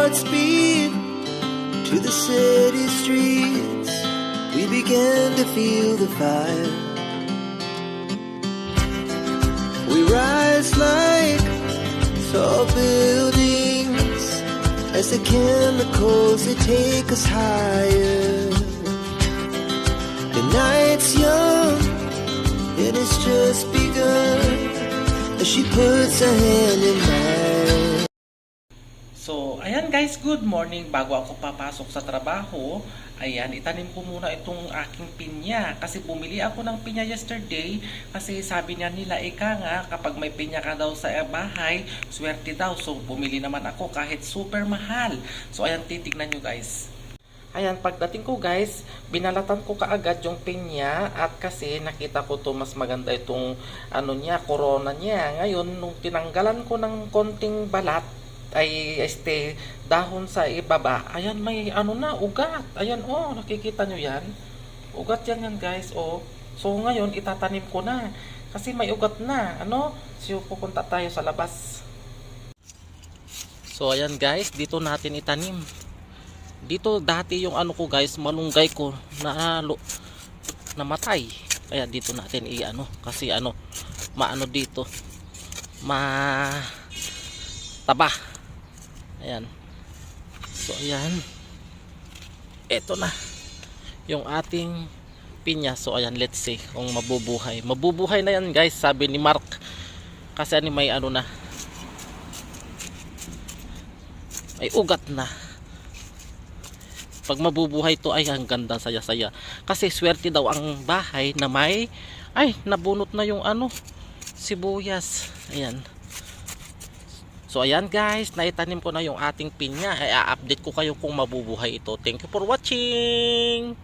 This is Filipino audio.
hearts beat to the city streets. We began to feel the fire. We rise like tall buildings as the chemicals, they take us higher. The night's young and it's just begun as she puts her hand in mine. So, ayan guys, good morning. Bago ako papasok sa trabaho, ayan, itanim ko muna itong aking pinya. Kasi bumili ako ng pinya yesterday. Kasi sabi niya nila, ika nga, kapag may pinya ka daw sa bahay, swerte daw. So, bumili naman ako kahit super mahal. So, ayan, titignan nyo guys. Ayan, pagdating ko guys, binalatan ko kaagad yung pinya. At kasi nakita ko to mas maganda itong ano niya, corona niya. Ngayon, nung tinanggalan ko ng konting balat, ay dahon sa ibaba, ayan, may ano na, ugat. Ayan, oh, nakikita nyo yan, ugat yan guys, oh. So ngayon itatanim ko na kasi may ugat na, ano. So pupunta tayo sa labas. So ayan guys, dito natin itanim. Dito dati yung ano ko guys, malunggay ko na namatay, kaya dito natin i-ano, kasi ano, maano dito, taba. Ayan. So ayan, eto na yung ating pinya. So ayan, let's see kung mabubuhay. Mabubuhay na yan guys, sabi ni Mark. Kasi ano, may ano na, may ugat na. Pag mabubuhay to, ay ang ganda, saya-saya. Kasi swerte daw ang bahay na may, ay nabunot na yung ano, sibuyas. Ayan. So ayan guys, naitanim ko na yung ating pinya. I-update ko kayo kung mabubuhay ito. Thank you for watching.